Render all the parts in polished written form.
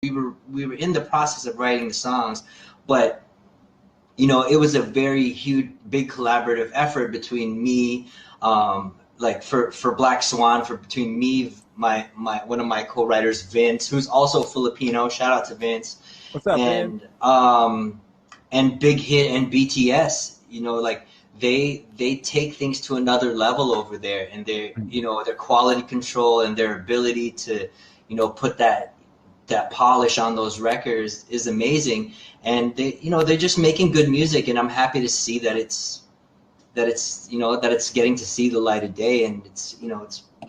we were in the process of writing the songs, but it was a very huge, big collaborative effort between me, like for Black Swan, between me, my one of my co-writers, Vince, who's also Filipino. Shout out to Vince. What's up, and man? And Big Hit and BTS. Like they take things to another level over there, and their quality control and their ability to put that polish on those records is amazing. And they're just making good music, and I'm happy to see that it's getting to see the light of day, and it's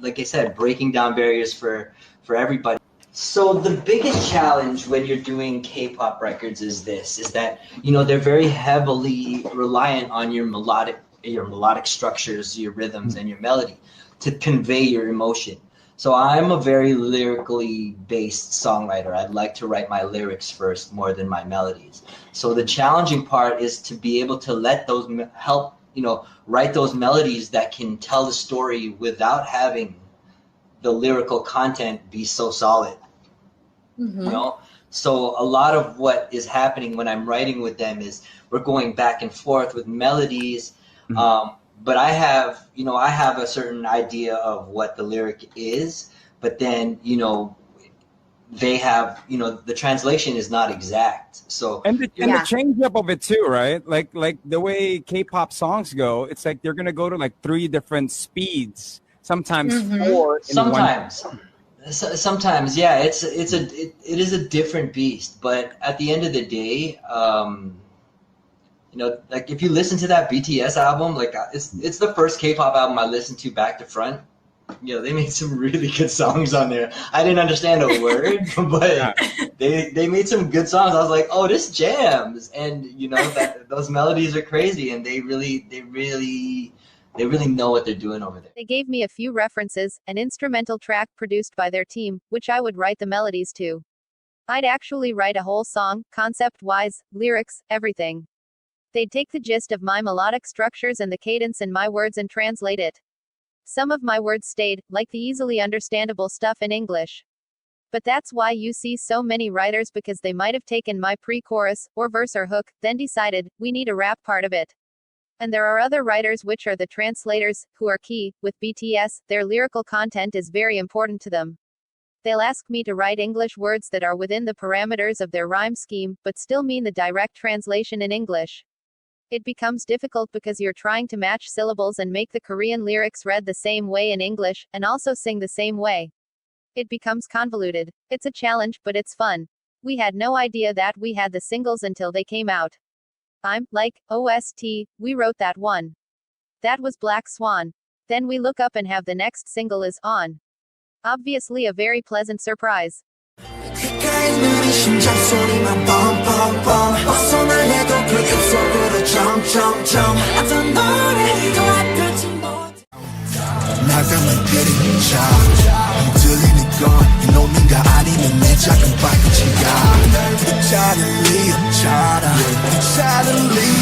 like I said, breaking down barriers for everybody. So the biggest challenge when you're doing K-pop records is that they're very heavily reliant on your melodic structures, your rhythms, and your melody to convey your emotion. So I'm a very lyrically based songwriter. I'd like to write my lyrics first more than my melodies. So the challenging part is to be able to let those help, write those melodies that can tell the story without having the lyrical content be so solid. Mm-hmm. So a lot of what is happening when I'm writing with them is we're going back and forth with melodies. Mm-hmm. But I have a certain idea of what the lyric is, but then, they have, the translation is not exact. So the change up of it too, right? Like the way K-pop songs go, it's like they're gonna go to like 3 different speeds, sometimes 4. Sometimes, yeah. It is a different beast, but at the end of the day, like if you listen to that BTS album, like it's the first K-pop album I listened to back to front. They made some really good songs on there. I didn't understand a word, but they made some good songs. I was like, oh, this jams, and those melodies are crazy, and they really know what they're doing over there. They gave me a few references, an instrumental track produced by their team, which I would write the melodies to. I'd actually write a whole song, concept-wise, lyrics, everything. They'd take the gist of my melodic structures and the cadence in my words and translate it. Some of my words stayed, like the easily understandable stuff in English. But that's why you see so many writers, because they might have taken my pre-chorus, or verse or hook, then decided, we need a rap part of it. And there are other writers, which are the translators, who are key. With BTS, their lyrical content is very important to them. They'll ask me to write English words that are within the parameters of their rhyme scheme, but still mean the direct translation in English. It becomes difficult because you're trying to match syllables and make the Korean lyrics read the same way in English, and also sing the same way. It becomes convoluted. It's a challenge, but it's fun. We had no idea that we had the singles until they came out. I'm like, OST, we wrote that one. That was Black Swan. Then we look up and have the next single is On. Obviously a very pleasant surprise. Suddenly,